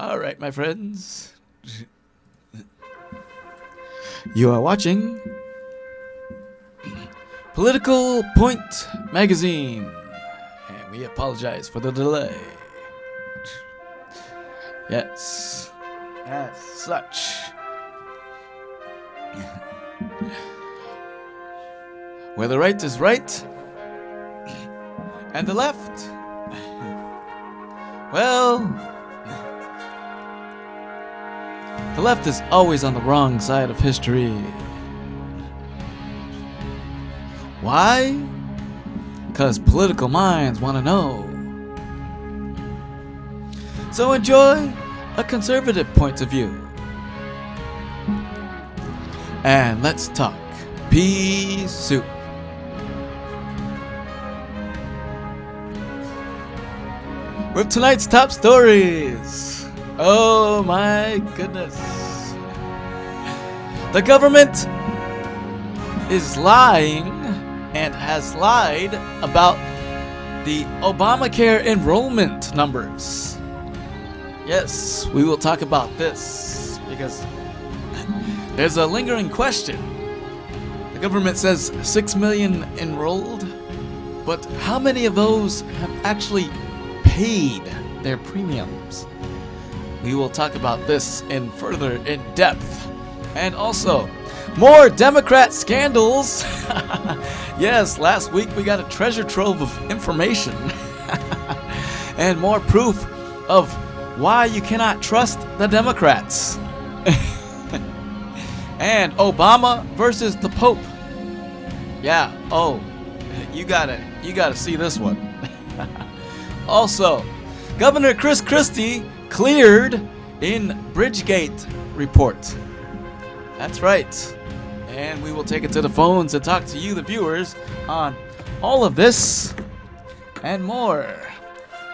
All right, my friends. You are watching Political Point Magazine. And we apologize for the delay. Yes. As such. Where the right is right and the left, well, the left is always on the wrong side of history. Why? Because political minds want to know. So enjoy a conservative point of view. And let's talk pea soup. With tonight's top stories. Oh my goodness. The government is lying and has lied about the Obamacare enrollment numbers. Yes, we will talk about this because there's a lingering question. The government says 6 million enrolled, but how many of those have actually paid their premiums? We will talk about this in further in depth. And also, more Democrat scandals. Yes, last week we got a treasure trove of information. And more proof of why you cannot trust the Democrats. And Obama versus the Pope. Yeah, you gotta see this one. Also, Governor Chris Christie cleared in Bridgegate report. That's right. And we will take it to the phones and talk to you, the viewers, on all of this and more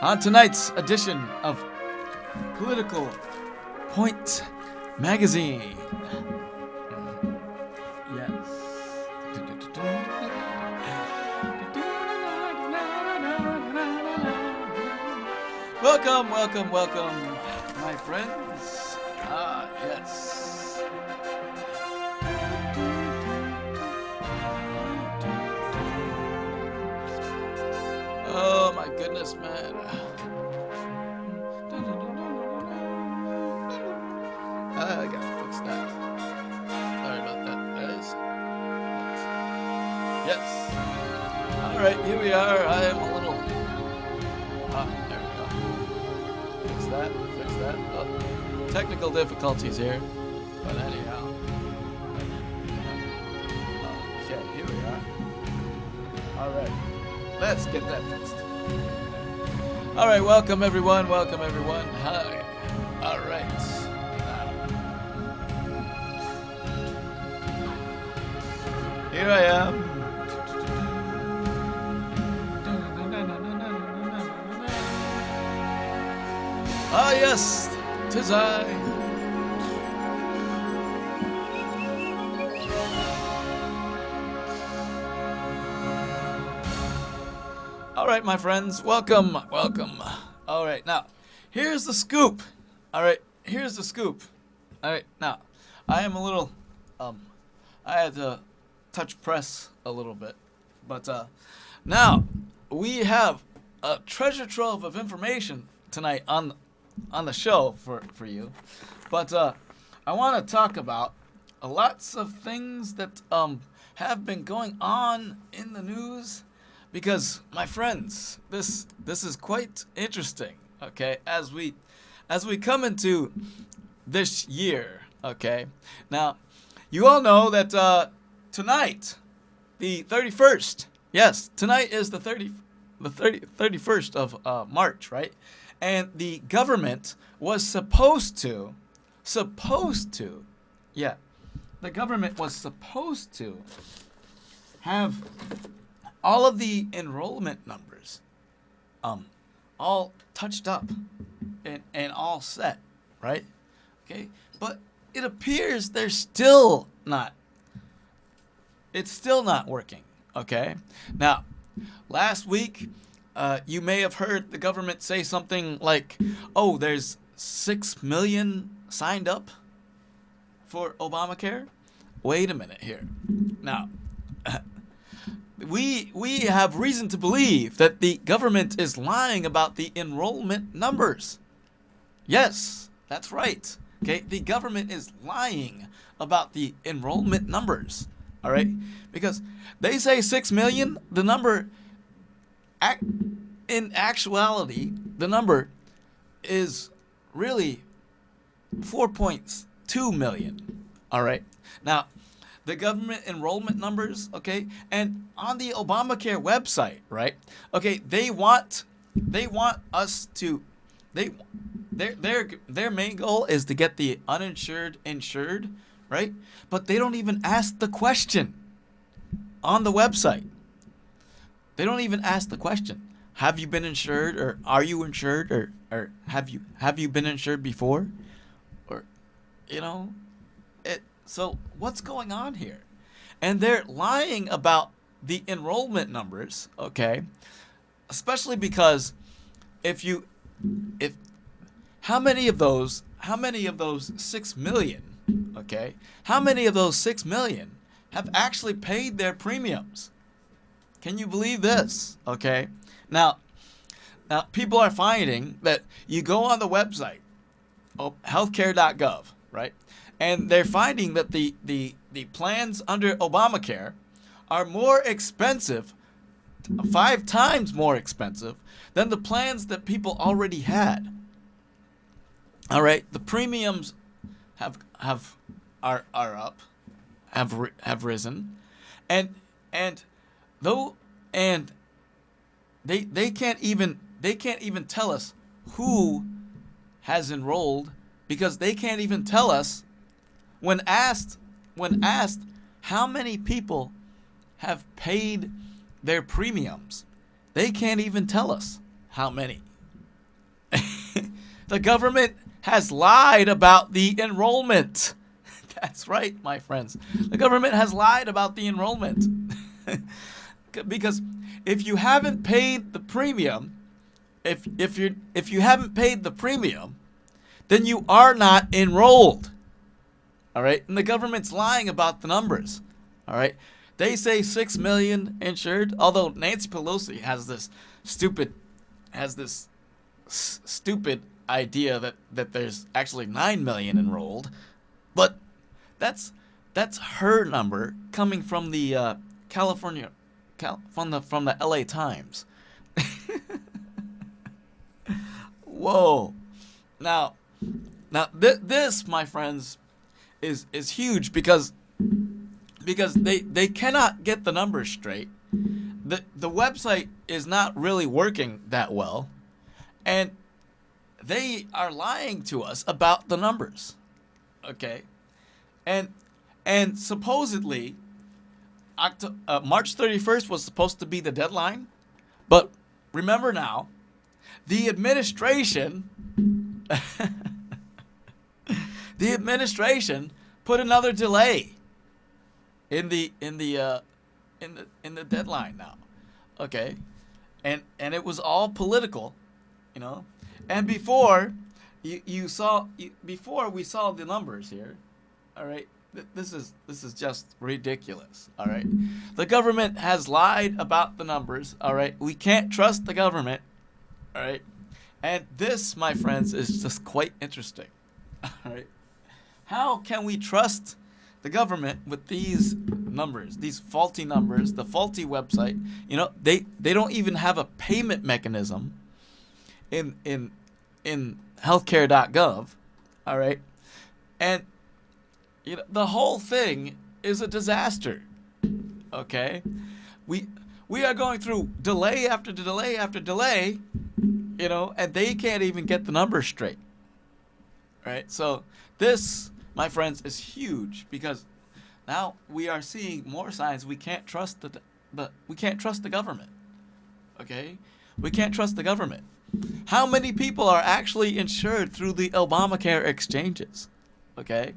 on tonight's edition of Political Point Magazine. Yes. Welcome, my friends. Yes. Oh my goodness, man. I gotta fix that. Sorry about that, guys. Yes. Alright, here we are. I am a little... there we go. Fix that. Oh, technical difficulties here. But anyhow. Okay, here we are. Alright. Let's get that fixed. Alright, welcome everyone. Hi. Alright. Here I am. Ah, yes, 'tis I. All right, my friends, welcome. All right, now, here's the scoop. All right, now, I am a little, I had to touch press a little bit, but now we have a treasure trove of information tonight on the show for you, but I want to talk about lots of things that have been going on in the news, because my friends, this is quite interesting. Okay, as we come into this year. Okay, now you all know that tonight, the 31st. Yes, tonight is the 31st of March, right? And the government was supposed to, the government was supposed to have all of the enrollment numbers, all touched up and all set, right? Okay, but it appears they're still not. It's still not working. Okay, now last week, you may have heard the government say something like, "Oh, there's 6 million signed up for Obamacare? Wait a minute here. Now, we have reason to believe that the government is lying about the enrollment numbers. Yes, that's right. Okay, the government is lying about the enrollment numbers. All right, because they say 6 million. The number, in actuality, the number is really 4.2 million. All right, now the government enrollment numbers. Okay, and on the Obamacare website, right? Okay, they want us to their main goal is to get the uninsured insured, right? But they don't even ask the question on the website. They don't even ask the question. Have you been insured, or are you insured, or have you been insured before? Or so what's going on here? And they're lying about the enrollment numbers, okay? Especially because if how many of those 6 million, okay? How many of those 6 million have actually paid their premiums? Can you believe this? Okay. Now people are finding that you go on the website, healthcare.gov, right? And they're finding that the plans under Obamacare are more expensive, 5 times more expensive than the plans that people already had. All right, the premiums are up, have risen, and they can't even tell us who has enrolled, because they can't even tell us when asked how many people have paid their premiums. They can't even tell us how many. The government has lied about the enrollment. That's right, my friends. The government has lied about the enrollment. Because if you haven't paid the premium, if you haven't paid the premium, then you are not enrolled. All right? And the government's lying about the numbers. All right? They say 6 million insured, although Nancy Pelosi has this stupid idea that there's actually 9 million enrolled, but that's her number coming from the from the LA Times. Whoa. Now this, my friends, is huge because they cannot get the numbers straight. The website is not really working that well, and they are lying to us about the numbers. Okay? And supposedly March 31st was supposed to be the deadline, but remember now, the administration put another delay in the deadline now. Okay? And it was all political, And before before we saw the numbers here, all right, this is just ridiculous. All right, the government has lied about the numbers. All right, we can't trust the government. All right, and this, my friends, is just quite interesting. All right, how can we trust the government with these numbers, these faulty numbers, the faulty website? They don't even have a payment mechanism in healthcare.gov, all right? And the whole thing is a disaster. Okay? We are going through delay after delay after delay, and they can't even get the numbers straight. Right? So this, my friends, is huge, because now we are seeing more signs we can't trust the government. Okay? We can't trust the government. How many people are actually insured through the Obamacare exchanges? Okay?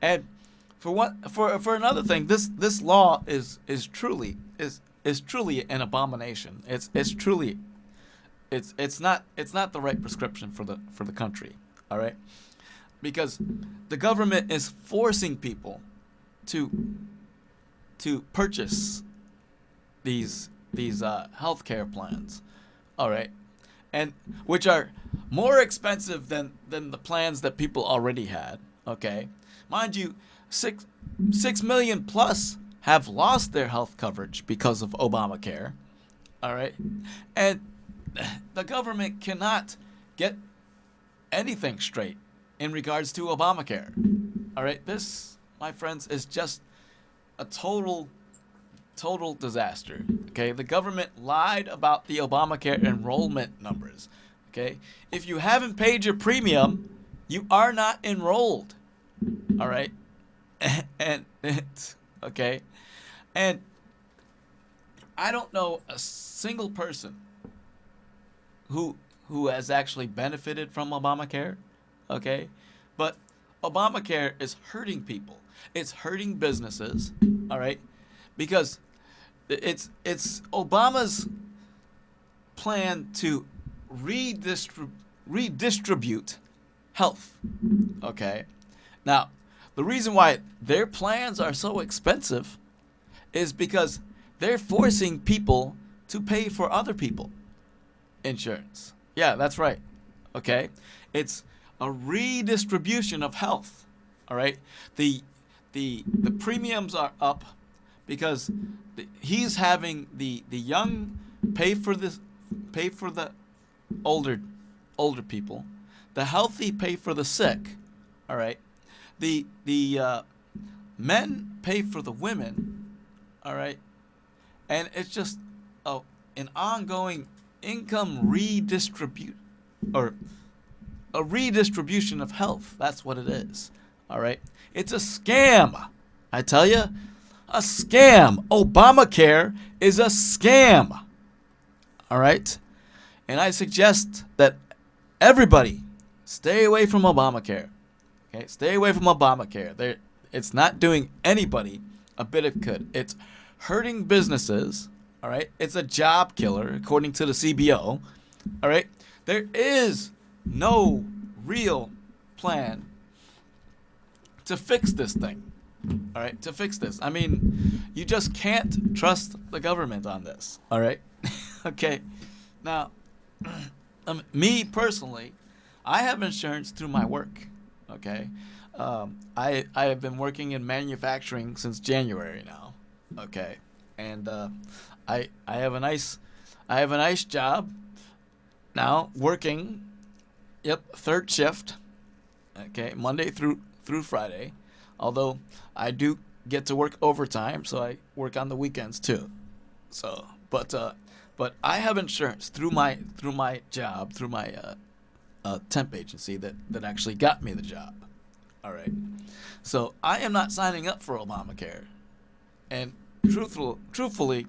And for another thing, this law is truly an abomination. It's not the right prescription for the country. All right, because the government is forcing people to purchase these healthcare plans. All right, and which are more expensive than the plans that people already had. Okay, mind you, 6 million plus have lost their health coverage because of Obamacare. All right, and the government cannot get anything straight in regards to Obamacare. All right, this, my friends, is just a total disaster. Okay, the government lied about the Obamacare enrollment numbers. Okay, if you haven't paid your premium, you are not enrolled. All right, and okay, and I don't know a single person who has actually benefited from Obamacare. Okay, but Obamacare is hurting people. It's hurting businesses. All right, because it's Obama's plan to redistribute health. Okay, now the reason why their plans are so expensive is because they're forcing people to pay for other people insurance. Yeah, that's right. Okay, it's a redistribution of health. All right, the premiums are up because he's having the young pay for the older people, the healthy pay for the sick. All right, the men pay for the women. All right, and it's just an ongoing income a redistribution of health. That's what it is. All right, it's a scam. I tell you, a scam. Obamacare is a scam. All right, and I suggest that everybody stay away from Obamacare. Okay, stay away from Obamacare. It's not doing anybody a bit of good. It's hurting businesses. All right, it's a job killer, according to the CBO. All right, there is no real plan to fix this thing. All right, to fix this. I mean, you just can't trust the government on this. All right, okay. Now, me personally, I have insurance through my work. Okay, I have been working in manufacturing since January now. Okay, and I have a nice job now, working. Yep, third shift. Okay, Monday through Friday. Although I do get to work overtime, so I work on the weekends too. So, but I have insurance through my job, through my temp agency that actually got me the job. All right. So I am not signing up for Obamacare, and truthfully,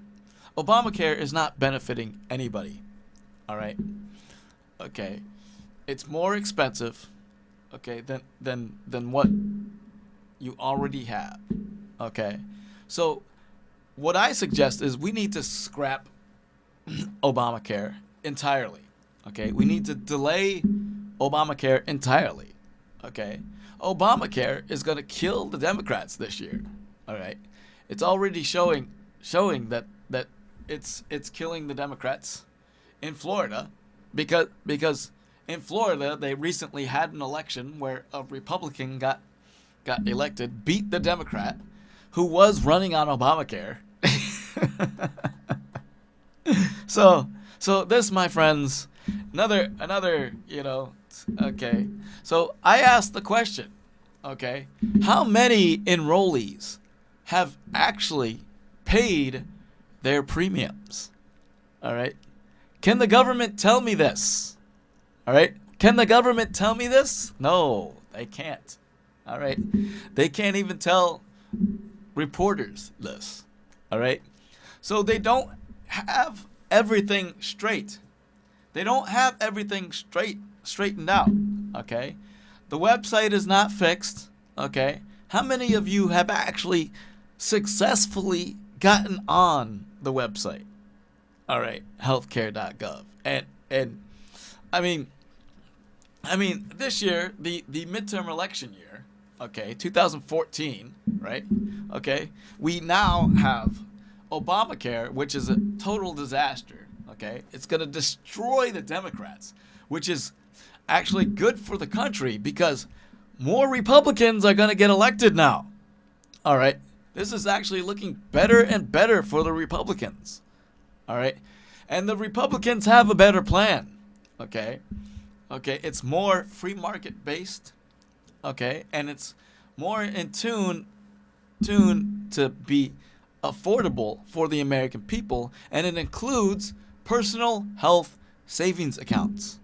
Obamacare is not benefiting anybody. All right. Okay. It's more expensive, okay, than what you already have. Okay. So what I suggest is we need to scrap Obamacare entirely. Okay? We need to delay Obamacare entirely. Okay? Obamacare is going to kill the Democrats this year. All right? It's already showing that it's killing the Democrats in Florida because in Florida they recently had an election where a Republican got elected, beat the Democrat who was running on Obamacare. So this, my friends, another okay. So I asked the question, okay, how many enrollees have actually paid their premiums? All right. Can the government tell me this? All right. Can the government tell me this? No, they can't. All right. They can't even tell reporters this. All right. So they don't have everything straight. They don't have everything straightened out. Okay. The website is not fixed. Okay. How many of you have actually successfully gotten on the website? All right. Healthcare.gov. And I mean, I mean, this year, the midterm election year, okay, 2014, right? Okay, we now have Obamacare, which is a total disaster. Okay, it's going to destroy the Democrats, which is actually good for the country because more Republicans are going to get elected now. All right, this is actually looking better and better for the Republicans. All right, and the Republicans have a better plan. Okay, it's more free market based. Okay, and it's more in tune to be affordable for the American people, and it includes personal health savings accounts.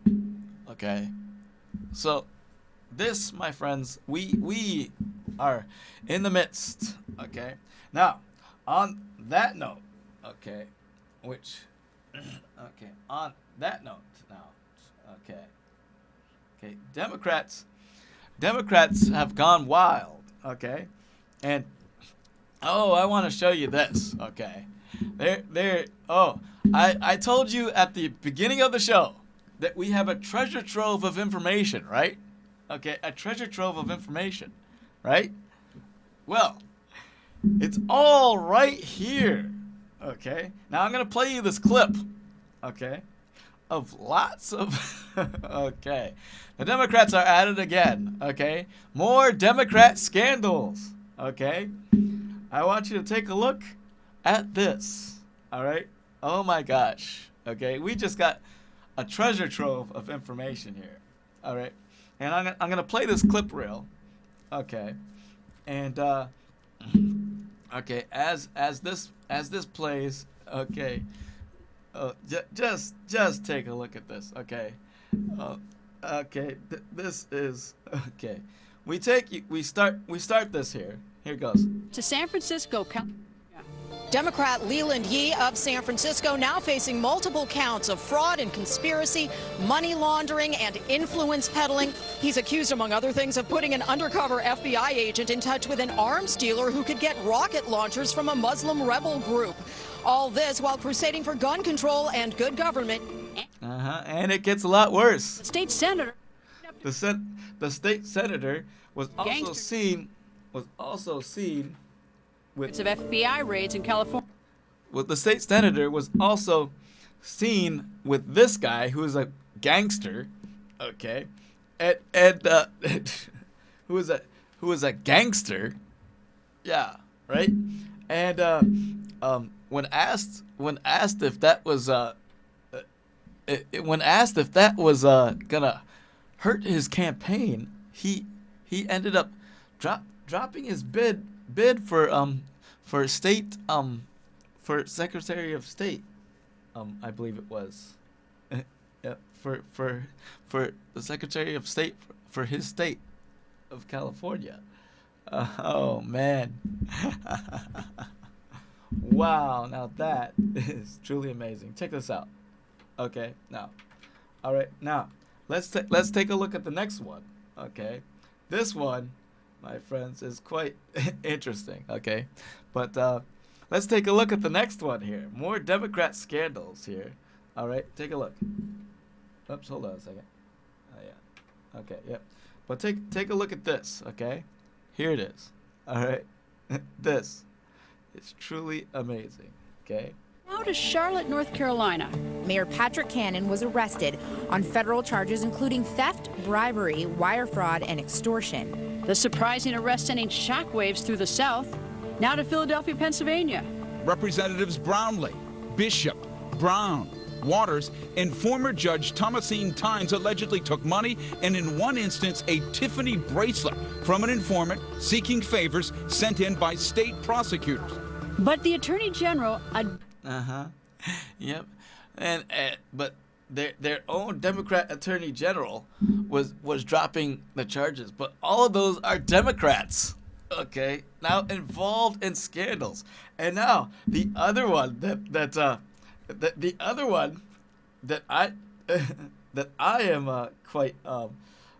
Okay, so this, my friends, we are in the midst. Okay, now on that note, okay, which okay, on that note now, okay, Democrats have gone wild. Okay, and oh, I want to show you this. Okay, I told you at the beginning of the show that we have a treasure trove of information, right? Okay, a treasure trove of information, right? Well, it's all right here. Okay, now I'm gonna play you this clip. Okay, of lots of. Okay, the Democrats are at it again. Okay, more Democrat scandals. Okay, I want you to take a look at this. All right. Oh my gosh. Okay, we just got a treasure trove of information here. All right, and I'm gonna play this clip reel. Okay, and okay, as this plays. Okay, just take a look at this. Okay, okay, this is okay. We start this here. Here goes. To San Francisco. Democrat Leland Yee of San Francisco now facing multiple counts of fraud and conspiracy, money laundering, and influence peddling. He's accused, among other things, of putting an undercover FBI agent in touch with an arms dealer who could get rocket launchers from a Muslim rebel group. All this while crusading for gun control and good government. And it gets a lot worse. The state senator. The state senator was also seen with of FBI raids in California. Well, the state senator was also seen with this guy who is a gangster, okay, and who is a gangster, yeah, right, and when asked if that was gonna hurt his campaign, he ended up dropping his bid for state for Secretary of State, I believe it was, for the Secretary of State for his state of California. Oh man. Wow, now that is truly amazing. Check this out. Okay, now, all right, now let's take a look at the next one. Okay, this one, my friends, is quite interesting. Okay, but let's take a look at the next one here. More Democrat scandals here. All right, take a look. Oops, hold on a second. Oh yeah. Okay, yep. But take a look at this. Okay, here it is. All right, this. It's truly amazing, okay? Now to Charlotte, North Carolina. Mayor Patrick Cannon was arrested on federal charges including theft, bribery, wire fraud, and extortion. The surprising arrest sending shockwaves through the South. Now to Philadelphia, Pennsylvania. Representatives Brownley, Bishop, Brown, Waters, and former Judge Thomasine Tynes allegedly took money and, in one instance, a Tiffany bracelet from an informant seeking favors sent in by state prosecutors. But the Attorney General... Yep. And but their own Democrat Attorney General was dropping the charges. But all of those are Democrats, okay, now involved in scandals. And now the other one the other one that I that I am quite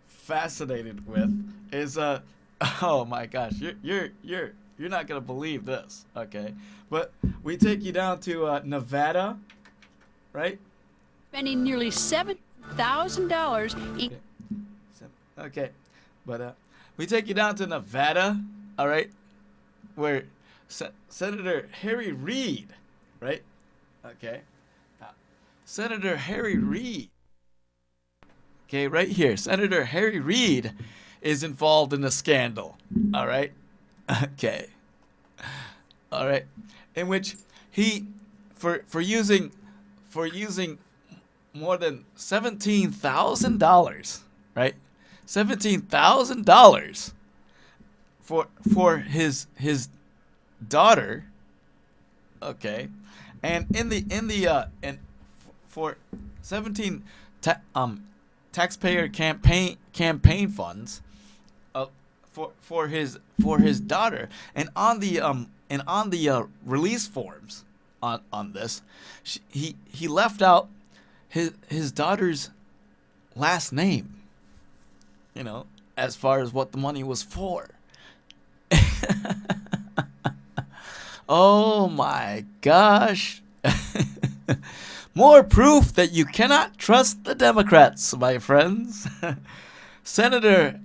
fascinated with is oh my gosh, you're not gonna believe this, okay? But we take you down to Nevada, right? Spending nearly $7,000 Okay. Okay, but we take you down to Nevada, all right, where Senator Harry Reid, right? Okay, Senator Harry Reid. Okay, right here, Senator Harry Reid is involved in a scandal. All right, okay, all right, in which he for using more than $17,000, right? $17,000 for his daughter, okay, and and for 17 taxpayer campaign funds, for his daughter, and on the release forms on this, he left out his daughter's last name, as far as what the money was for. Oh my gosh. More proof that you cannot trust the Democrats, my friends. Senate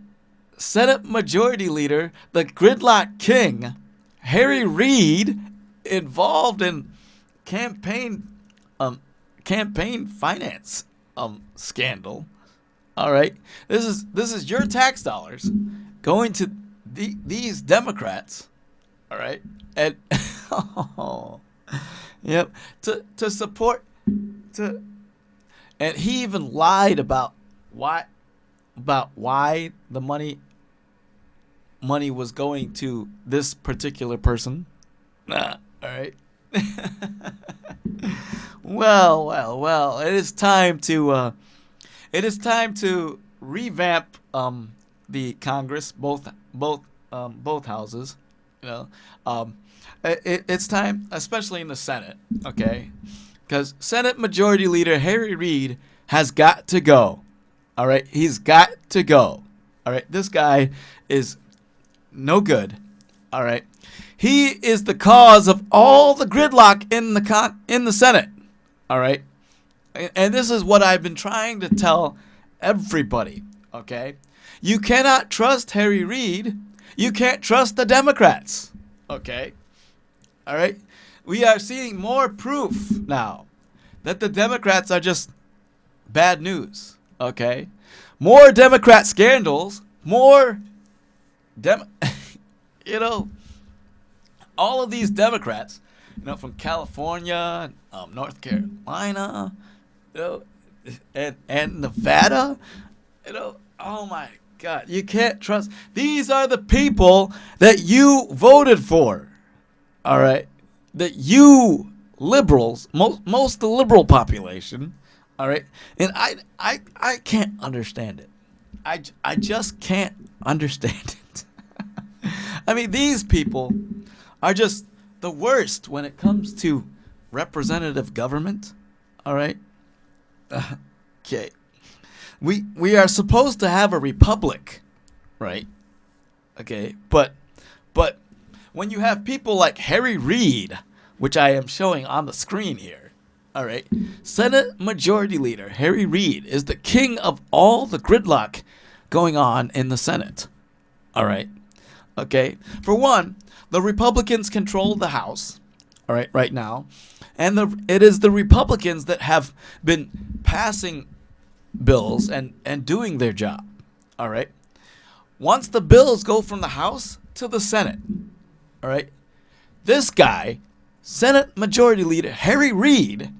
Majority Leader, the Gridlock King, Harry Reid, involved in campaign finance scandal. All right, this is your tax dollars going to these Democrats. All right, and yep, to support and he even lied about why the money was going to this particular person. All right. Well. It is time to revamp the Congress, both houses. It's time, especially in the Senate. Okay, because Senate Majority Leader Harry Reid has got to go. All right, he's got to go. All right, this guy is no good. All right. He is the cause of all the gridlock in the Senate. All right. And this is what I've been trying to tell everybody. Okay. You cannot trust Harry Reid. You can't trust the Democrats. Okay. All right. We are seeing more proof now that the Democrats are just bad news. Okay. More Democrat scandals. More all of these Democrats, from California, North Carolina, and Nevada, oh my God, you can't trust. These are the people that you voted for, all right? That you liberals, most of the liberal population, all right? And I can't understand it. I just can't understand it. I mean, these people are just the worst when it comes to representative government. All right. Okay. We are supposed to have a republic, right? Okay. But when you have people like Harry Reid, which I am showing on the screen here, all right, Senate Majority Leader Harry Reid is the king of all the gridlock going on in the Senate. All right. Okay. For one, the Republicans control the House, all right, right now, and it is the Republicans that have been passing bills and doing their job, all right. Once the bills go from the House to the Senate, all right, this guy, Senate Majority Leader Harry Reid,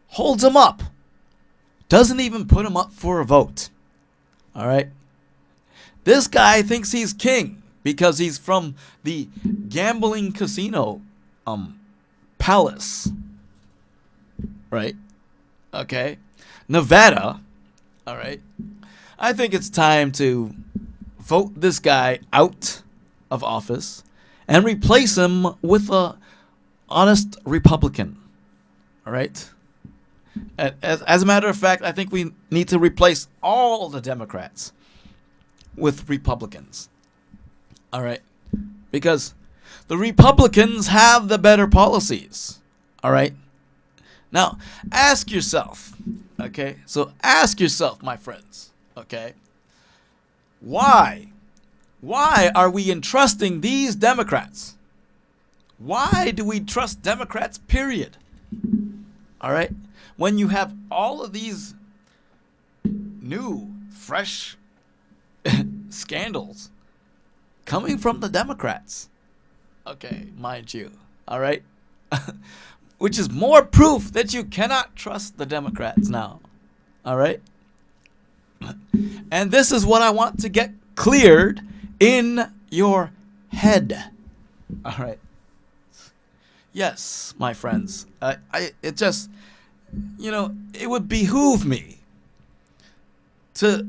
holds them up, doesn't even put them up for a vote, all right. This guy thinks he's king because he's from the gambling casino palace, right? Okay. Nevada, all right. I think it's time to vote this guy out of office and replace him with a honest Republican, all right? As a matter of fact, I think we need to replace all the Democrats with Republicans. All right, because the Republicans have the better policies. All right. Now, ask yourself. Okay, so ask yourself, my friends. Okay, Why? Why are we entrusting these Democrats? Why do we trust Democrats, period? All right? When you have all of these new, fresh scandals coming from the Democrats. Okay, mind you. All right? Which is more proof that you cannot trust the Democrats now. All right? And this is what I want to get cleared in your head. All right. Yes, my friends. It just, it would behoove me to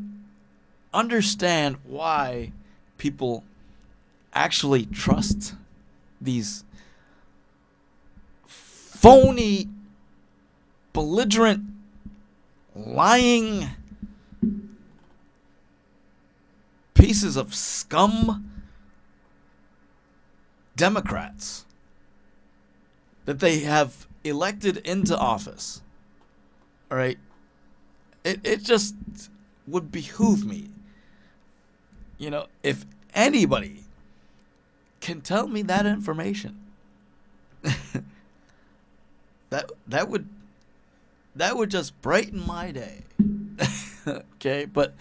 understand why people actually trust these phony, belligerent, lying pieces of scum Democrats that they have elected into office. All right? It just would behoove me, if anybody can tell me that information. that would just brighten my day. Okay, but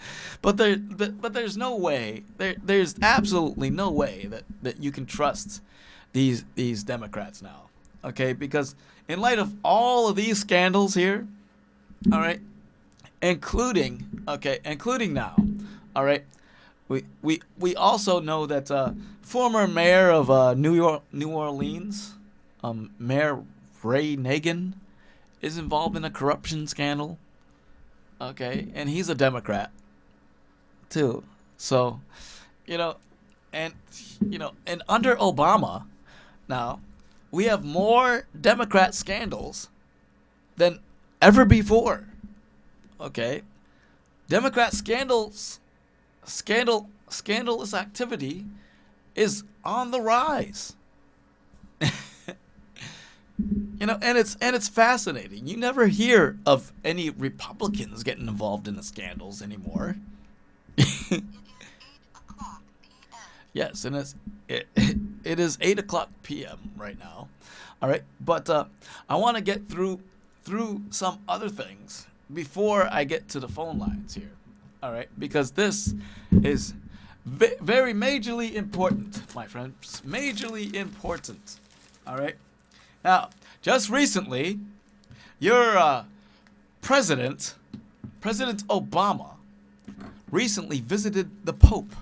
there's no way. There's absolutely no way that you can trust these Democrats now. Okay, because in light of all of these scandals here, all right, including now, all right, we also know that former mayor of New Orleans, Mayor Ray Nagin, is involved in a corruption scandal. Okay, and he's a Democrat too. So, and under Obama, now we have more Democrat scandals than ever before. Okay, Democrat scandalous activity is on the rise. And it's fascinating. You never hear of any Republicans getting involved in the scandals anymore. Yes, and it is 8:00 p.m. right now. All right, but I want to get through some other things before I get to the phone lines here. All right, because this is very majorly important, my friends. Majorly important. All right. Now, just recently, your President Obama, recently visited the Pope.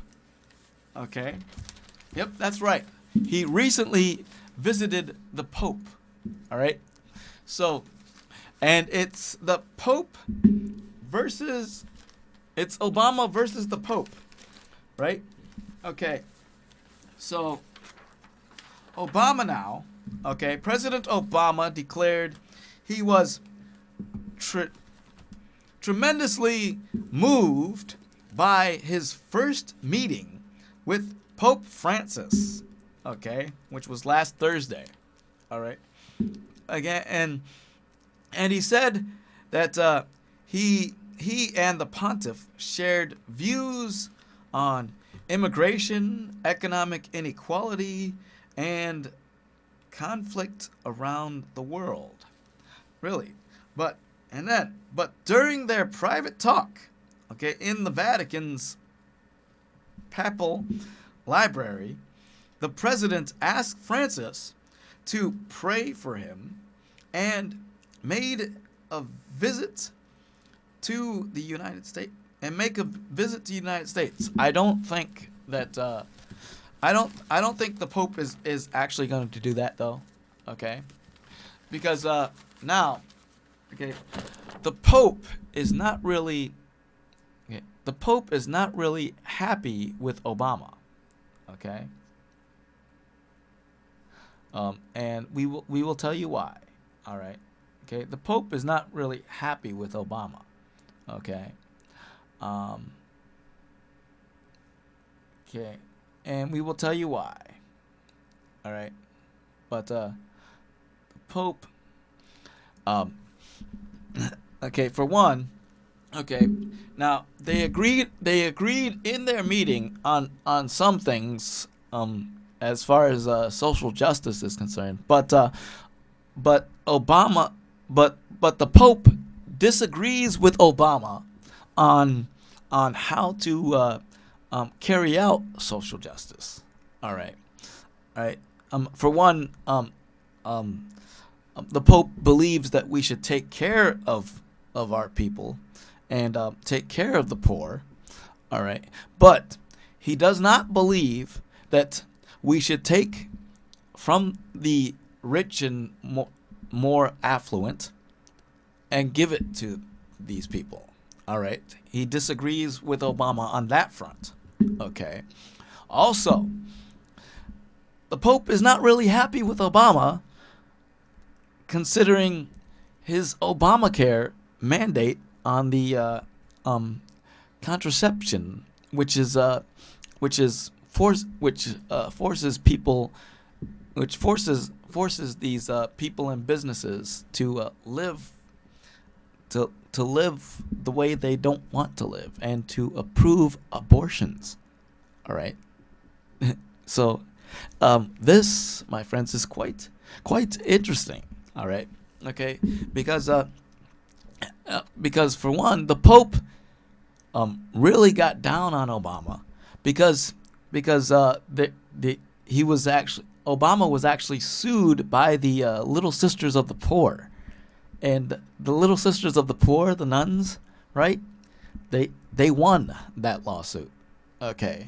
Okay? Yep, that's right. He recently visited the Pope. All right? So, and it's the Pope it's Obama versus the Pope. Right? Okay. So, Obama now, okay, President Obama declared he was tremendously moved by his first meeting with Pope Francis, okay, which was last Thursday. All right. Again, and he said that he and the pontiff shared views on immigration, economic inequality, and conflict around the world. Really. But during their private talk, okay, in the Vatican's papal library, the president asked Francis to pray for him and made a visit to the United States I don't think that I don't think the Pope is actually going to do that though. Okay? Because now, okay, the Pope is not really happy with Obama. Okay? And we will tell you why. All right? Okay? The Pope is not really happy with Obama. Okay? Okay, and we will tell you why. All right, but the Pope. Okay, for one, Okay. Now they agreed. They agreed in their meeting on some things. As far as social justice is concerned, but Obama, but the Pope disagrees with Obama on how to carry out social justice. All right. All right. For one, the Pope believes that we should take care of our people and take care of the poor. All right. But he does not believe that we should take from the rich and more affluent and give it to these people. All right. He disagrees with Obama on that front. Okay. Also, the Pope is not really happy with Obama, considering his Obamacare mandate on the contraception, which forces these people and businesses to live the way they don't want to live and to approve abortions. All right. So this, my friends, is quite interesting. All right. Okay. Because for one, the Pope really got down on Obama because Obama was actually sued by the Little Sisters of the Poor, and the Little Sisters of the Poor, the nuns, right? They won that lawsuit. Okay.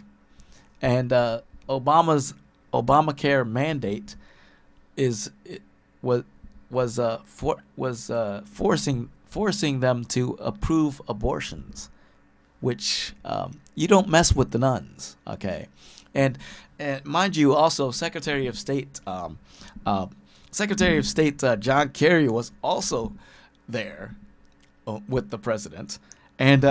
And Obama's Obamacare mandate was forcing them to approve abortions, which you don't mess with the nuns, okay? And mind you, also Secretary of State John Kerry was also there with the president, and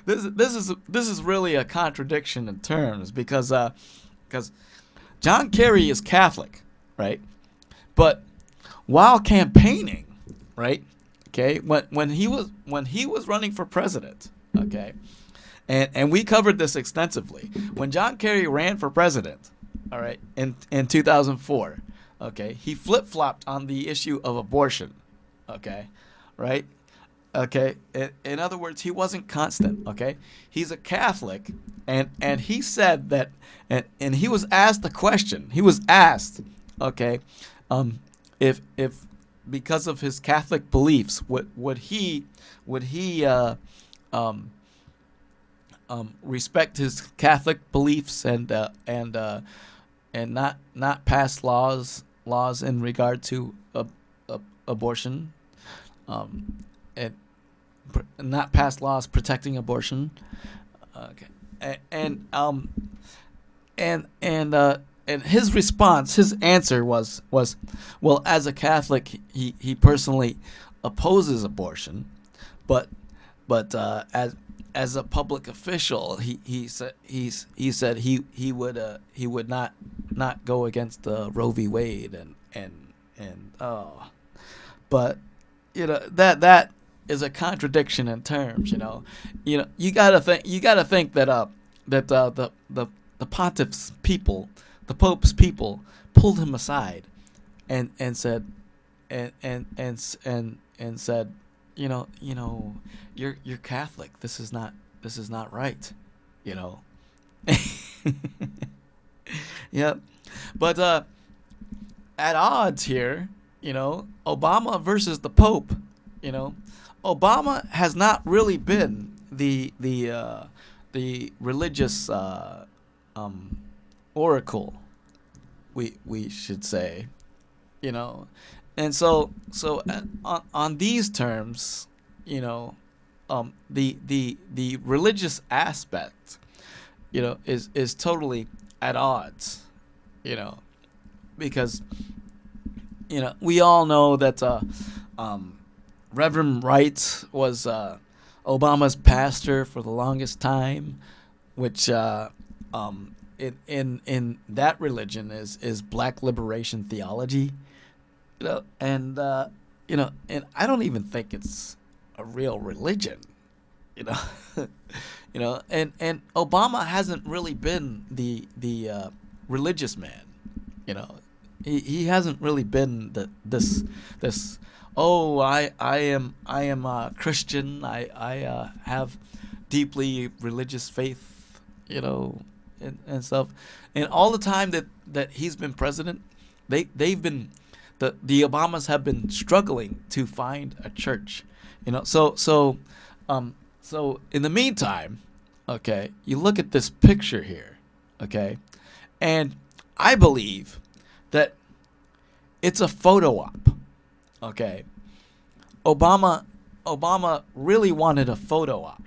this is really a contradiction in terms because John Kerry is Catholic, right? But while campaigning, right? Okay, when he was running for president, okay, and we covered this extensively. When John Kerry ran for president, all right, in 2004, okay, he flip-flopped on the issue of abortion, okay, right? Okay, in other words, he wasn't constant, okay? He's a Catholic, and he said that, and he was asked the question. He was asked, okay, if because of his Catholic beliefs, would he respect his Catholic beliefs and not pass laws in regard to abortion, and not pass laws protecting abortion. Okay, and his response, his answer was, well, as a Catholic, he personally opposes abortion, but as a public official, he said he would not go against Roe v. Wade but that is a contradiction in terms. You gotta think that the pontiff's people, the Pope's people, pulled him aside and said said, you're Catholic. This is not right. Yep. But at odds here, Obama versus the Pope. Obama has not really been the religious oracle, we should say, and so on these terms, the religious aspect, is totally at odds, because we all know that Reverend Wright was Obama's pastor for the longest time, which in that religion is Black liberation theology, and I don't even think it's a real religion, you know. And Obama hasn't really been the religious man, you know. He hasn't really been this oh, I am Christian, I have deeply religious faith, you know, and stuff. And all the time that he's been president, the Obamas have been struggling to find a church, you know. So in the meantime, okay, you look at this picture here, okay, and I believe that it's a photo op, okay. Obama really wanted a photo op,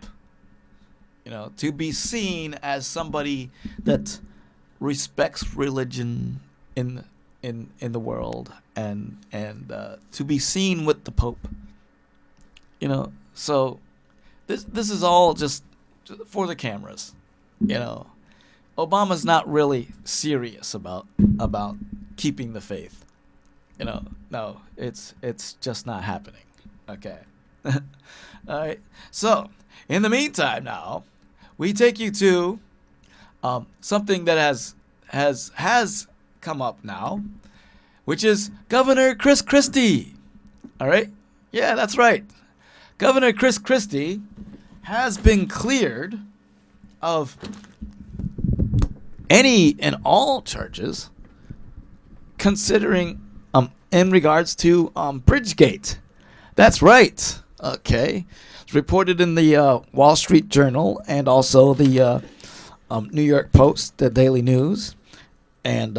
you know, to be seen as somebody that respects religion in the world, and to be seen with the Pope, you know. So this is all just for the cameras, you know. Obama's not really serious about keeping the faith, you know. No, it's just not happening. Okay. All right. So in the meantime, now we take you to something that has come up now, which is Governor Chris Christie. All right. Yeah, that's right. Governor Chris Christie has been cleared of any and all charges, considering in regards to Bridgegate. That's right. Okay. It's reported in the Wall Street Journal and also the New York Post, the Daily News, and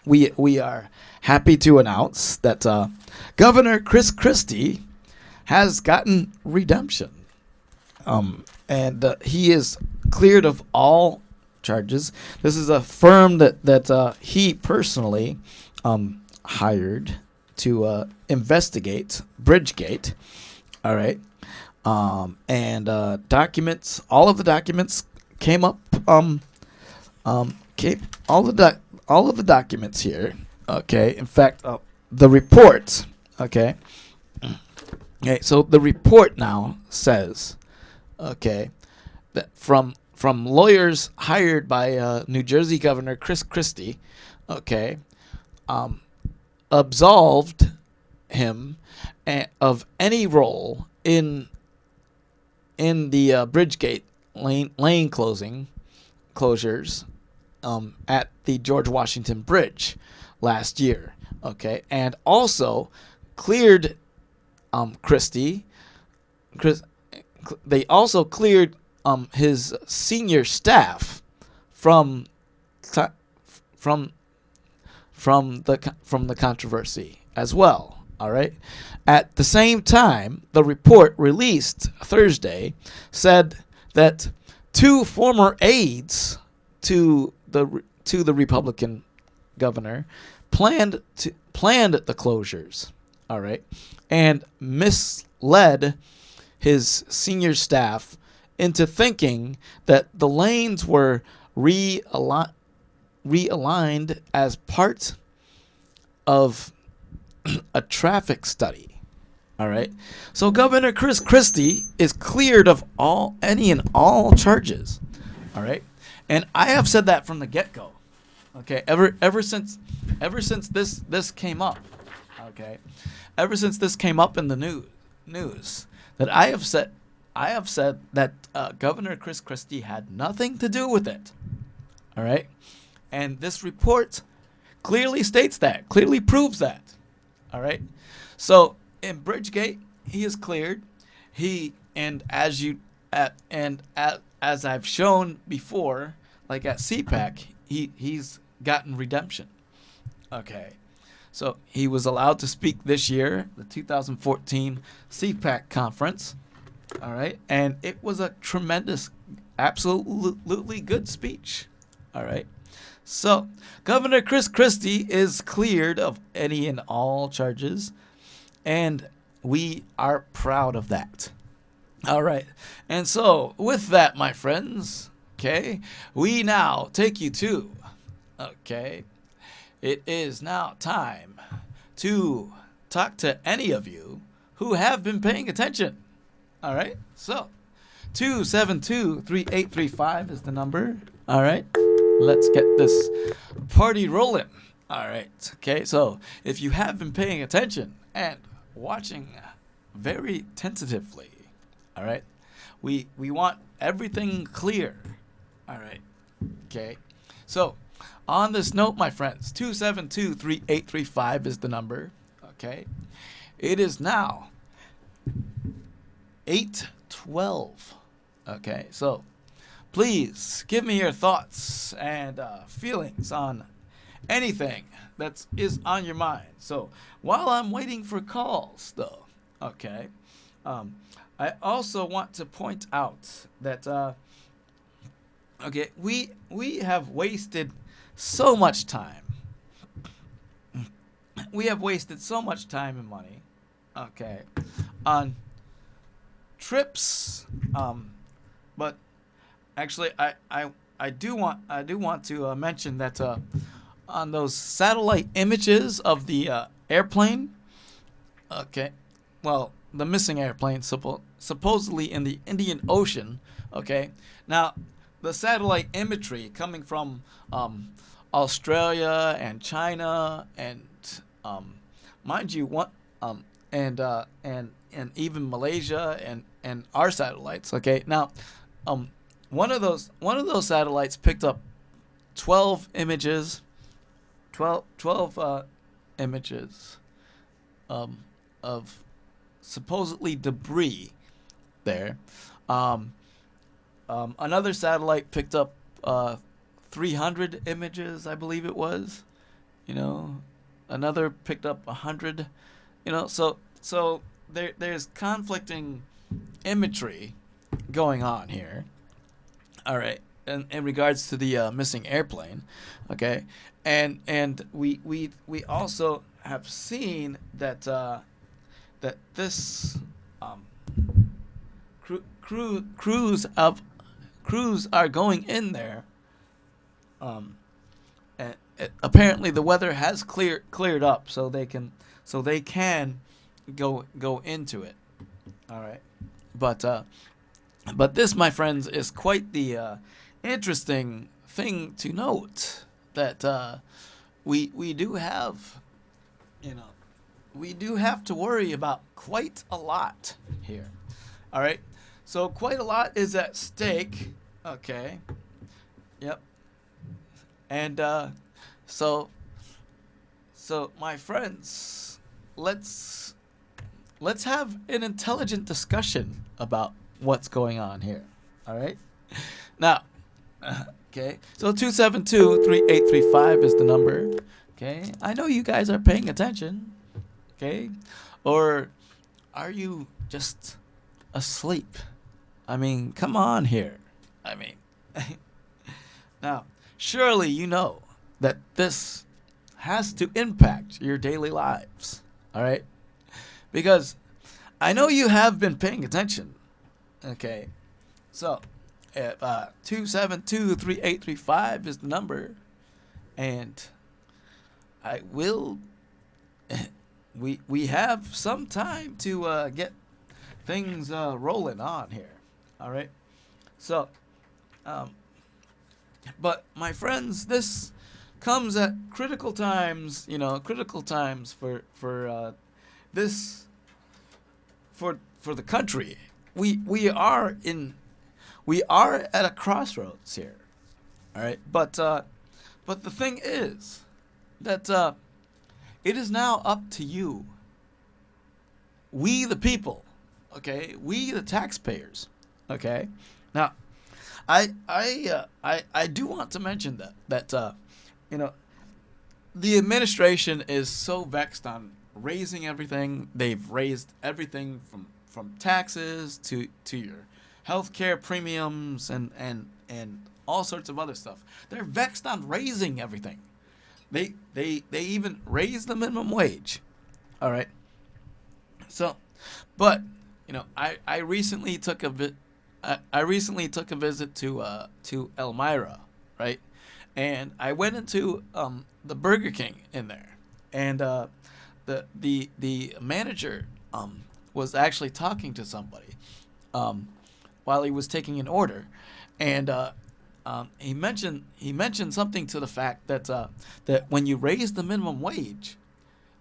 we are happy to announce that Governor Chris Christie has gotten redemption, and he is cleared of all charges. This is a firm that he personally hired to investigate Bridgegate. All right. And documents, all of the documents came up. All of the documents here. Okay. In fact, the report. Okay. Okay. So the report now says, okay, that from lawyers hired by New Jersey Governor Chris Christie, okay, absolved him of any role in the Bridgegate lane closures at the George Washington Bridge last year. Okay, and also cleared Christie. They also cleared his senior staff from the controversy as well. All right. At the same time, the report released Thursday said that two former aides to the Republican governor planned the closures. All right, and misled his senior staff into thinking that the lanes were realigned as part of a traffic study. All right. So Governor Chris Christie is cleared of any and all charges. All right. And I have said that from the get-go. Okay. Ever since this came up. Okay. Ever since this came up in the news, that I have said that Governor Chris Christie had nothing to do with it. All right. And this report clearly states that, clearly proves that. All right. So in Bridgegate, he is cleared. As I've shown before, like at CPAC, he's gotten redemption. Okay. So he was allowed to speak this year, the 2014 CPAC conference. All right. And it was a tremendous, absolutely good speech. All right. So Governor Chris Christie is cleared of any and all charges, and we are proud of that. All right. And so with that, my friends, okay, we now take you to, okay, it is now time to talk to any of you who have been paying attention. All right. So 272-3835 is the number. All right. Let's get this party rolling. All right. Okay. So if you have been paying attention and watching very tentatively, all right, we want everything clear. All right. Okay. So on this note, my friends, 272-3835 is the number. Okay. It is now 8:12. Okay. So please give me your thoughts and feelings on anything that is on your mind. So while I'm waiting for calls, though, okay, I also want to point out that okay, we have wasted so much time. We have wasted so much time and money, okay, on trips. But actually, I do want to mention that on those satellite images of the airplane, okay, well, the missing airplane supposedly in the Indian Ocean, okay. Now, the satellite imagery coming from Australia and China and mind you, and even Malaysia and our satellites. Okay, now, one of those satellites picked up 12 images, 12 images of supposedly debris there. Another satellite picked up 300 images, I believe it was. You know, another picked up 100. You know, so there's conflicting imagery going on here. All right, in regards to the missing airplane, okay, and we also have seen that that this crews are going in there. And apparently the weather has cleared up, so they can go into it. All right, but this, my friends, is quite the interesting thing to note, that we do have, we do have to worry about quite a lot here. All right, so quite a lot is at stake. Okay. Yep. And so my friends, let's have an intelligent discussion about what's going on here. All right? Now, okay. So 272-3835 is the number. Okay? I know you guys are paying attention. Okay? Or are you just asleep? I mean, come on here. I mean, now, surely you know that this has to impact your daily lives, all right? Because I know you have been paying attention, okay? So, 272-3835 is the number, and I will. We have some time to get things rolling on here, all right? So, but my friends, this comes at critical times, critical times for this, for the country. We are at a crossroads here. All right, but the thing is that it is now up to you, we the people, okay, we the taxpayers, okay. Now, I do want to mention that the administration is so vexed on raising everything. They've raised everything from taxes to your healthcare premiums and all sorts of other stuff. They're vexed on raising everything. They even raised the minimum wage. All right. So, but I recently took a visit to Elmira, right? And I went into the Burger King in there, and the manager was actually talking to somebody while he was taking an order, and he mentioned something to the fact that that when you raise the minimum wage,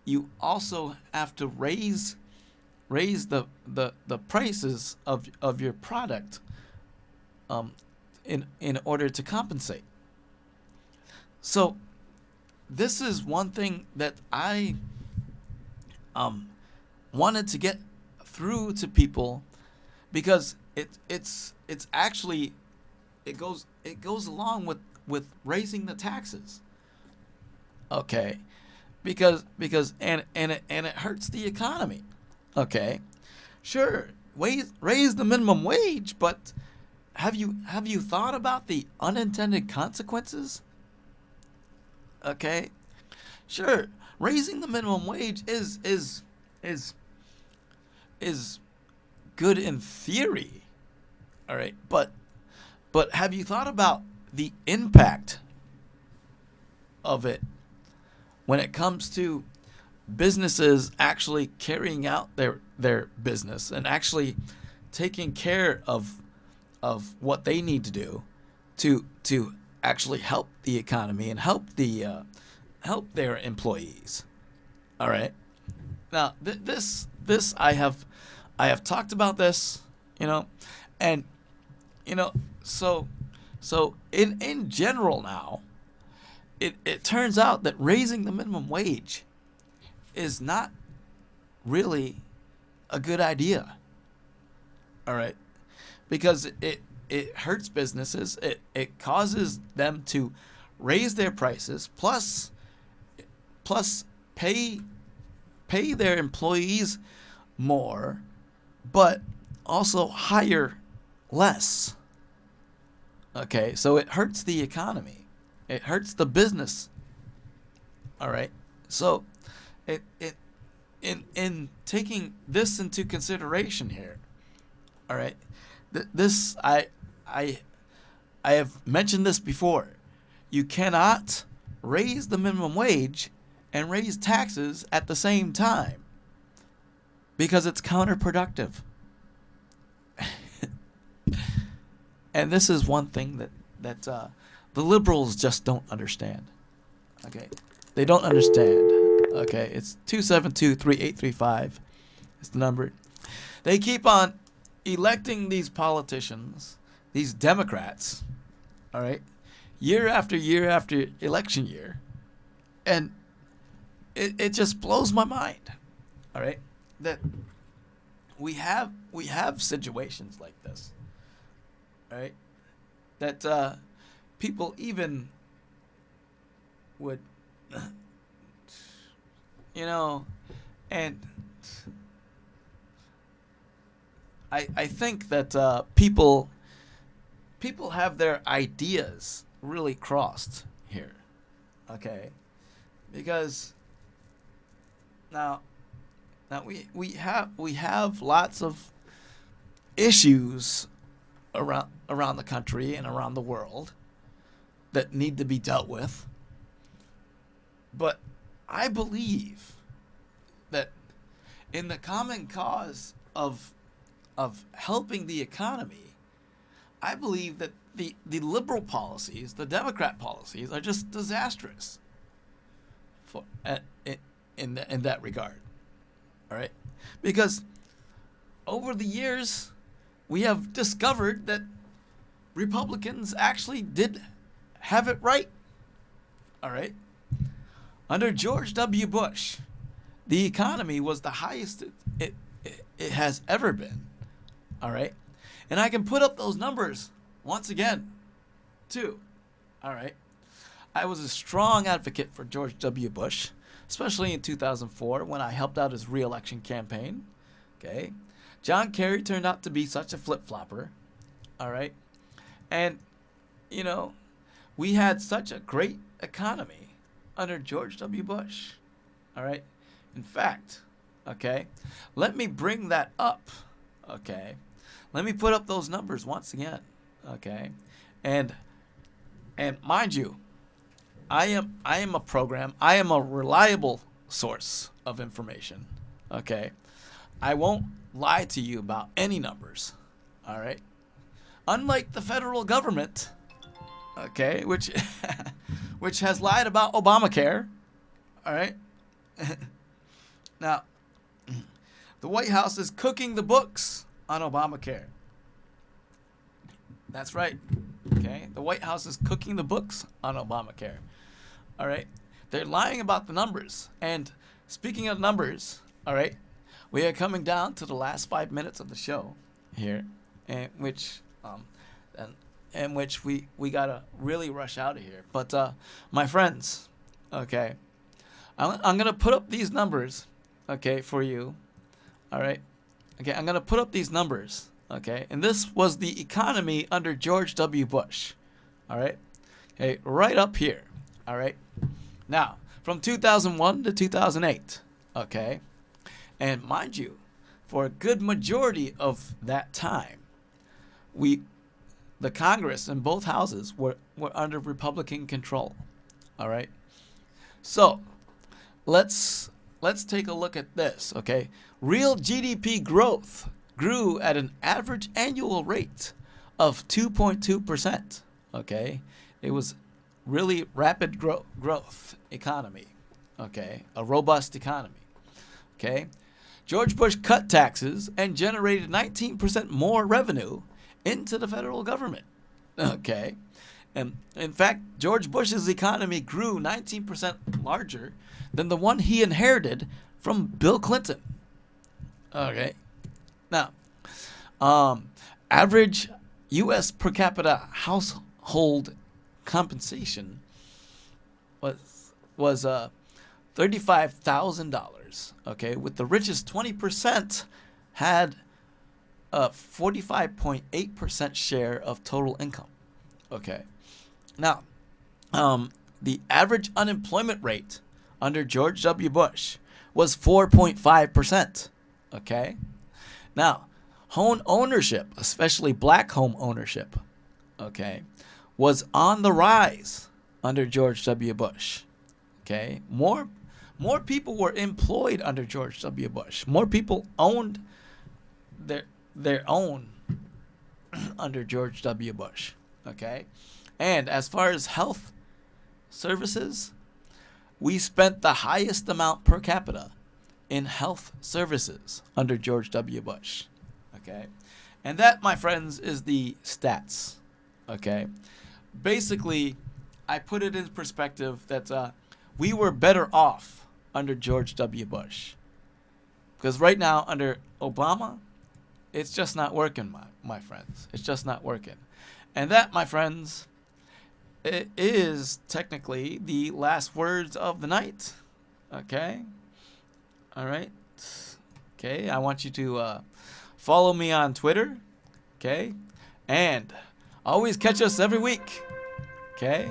you also have to raise the prices of your product in order to compensate. So this is one thing that I wanted to get through to people, because it's actually it goes along with raising the taxes. Okay, because and it hurts the economy. Okay, sure, raise the minimum wage, but have you thought about the unintended consequences? Okay, sure, raising the minimum wage is good in theory. All right, but have you thought about the impact of it when it comes to businesses actually carrying out their business and actually taking care of what they need to do to actually help the economy and help their employees? All right. Now this I have talked about this, and so in general now, it turns out that raising the minimum wage is not really a good idea. All right, because it hurts businesses. It causes them to raise their prices, plus pay their employees more, but also hire less. Okay, so it hurts the economy. It hurts the business. All right, so in taking this into consideration here, all right, this I have mentioned this before. You cannot raise the minimum wage and raise taxes at the same time, because it's counterproductive. And this is one thing that the liberals just don't understand. Okay, they don't understand. Okay, it's 272-3835. It's the number. They keep on electing these politicians, these Democrats. All right, year after year after election year, and it just blows my mind. All right, that we have situations like this. Right, that people even would, and I think that people have their ideas really crossed here. Okay, because now we have lots of issues around the country and around the world that need to be dealt with. But I believe that in the common cause of helping the economy, I believe that the liberal policies, the Democrat policies, are just disastrous in that regard. All right? Because over the years, we have discovered that Republicans actually did have it right. All right? Under George W. Bush, the economy was the highest it has ever been. All right? And I can put up those numbers once again, too. All right? I was a strong advocate for George W. Bush, especially in 2004 when I helped out his re-election campaign. Okay? John Kerry turned out to be such a flip-flopper, all right? And, we had such a great economy under George W. Bush, all right? In fact, okay, let me bring that up, okay? Let me put up those numbers once again, okay? And mind you, I am a reliable source of information, okay? I won't lie to you about any numbers. All right. Unlike the federal government, okay, which which has lied about Obamacare. All right. Now, the White House is cooking the books on Obamacare. That's right. Okay. The White House is cooking the books on Obamacare. All right. They're lying about the numbers. And speaking of numbers, all right, we are coming down to the last 5 minutes of the show here, in which we gotta really rush out of here. But my friends, okay, I'm gonna put up these numbers, okay, for you. All right. Okay, I'm gonna put up these numbers. Okay, and this was the economy under George W. Bush. All right. Okay, right up here. All right. Now, from 2001 to 2008. Okay. And mind you, for a good majority of that time, the Congress in both houses were under Republican control. All right. So, let's take a look at this, okay? Real GDP growth grew at an average annual rate of 2.2%, okay? It was really rapid growth economy, okay? A robust economy, okay? George Bush cut taxes and generated 19% more revenue into the federal government, okay? And in fact, George Bush's economy grew 19% larger than the one he inherited from Bill Clinton. Okay. Now, average U.S. per capita household compensation was $35,000. Okay, with the richest 20% had a 45.8% share of total income. Okay. Now, the average unemployment rate under George W. Bush was 4.5%. Okay. Now, home ownership, especially black home ownership, okay, was on the rise under George W. Bush. Okay. More people were employed under George W. Bush. More people owned their own under George W. Bush. Okay. And as far as health services, we spent the highest amount per capita in health services under George W. Bush. Okay. And that, my friends, is the stats. Okay. Basically, I put it in perspective that we were better off under George W. Bush. Because right now, under Obama, it's just not working, my friends. It's just not working. And that, my friends, it is technically the last words of the night. Okay? All right? Okay, I want you to follow me on Twitter. Okay? And always catch us every week. Okay?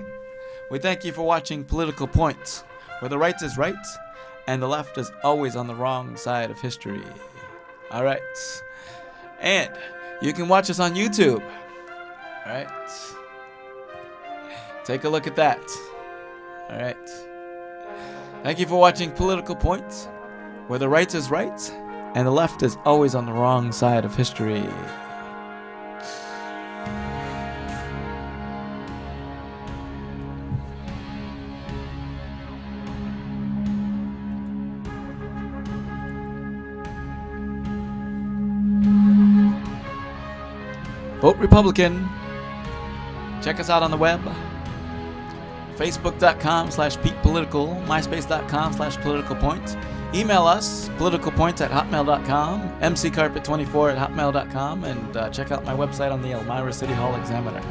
We thank you for watching Political Points, where the right is right and the left is always on the wrong side of history. All right? And you can watch us on YouTube. All right? Take a look at that. All right. Thank you for watching Political Points, where the right is right and the left is always on the wrong side of history. Vote Republican. Check us out on the web. Facebook.com/PetePolitical, MySpace.com/PoliticalPoint. Email us, politicalpoints@hotmail.com, mccarpet24@hotmail.com, and check out my website on the Elmira City Hall Examiner.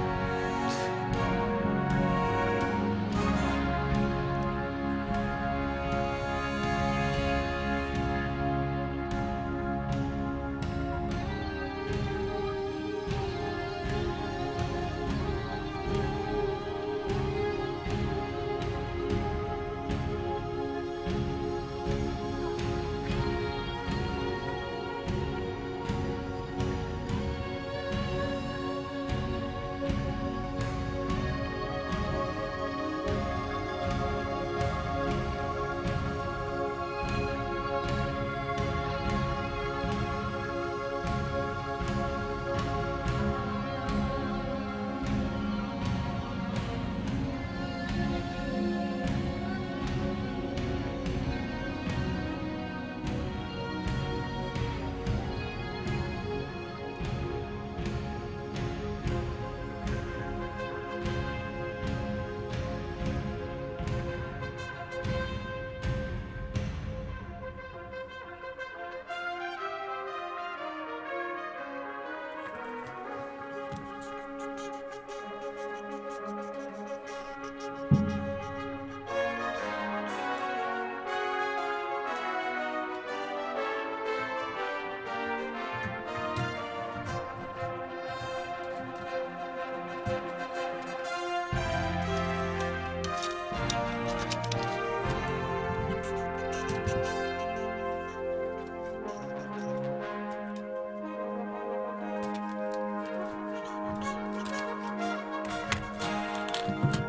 Bye.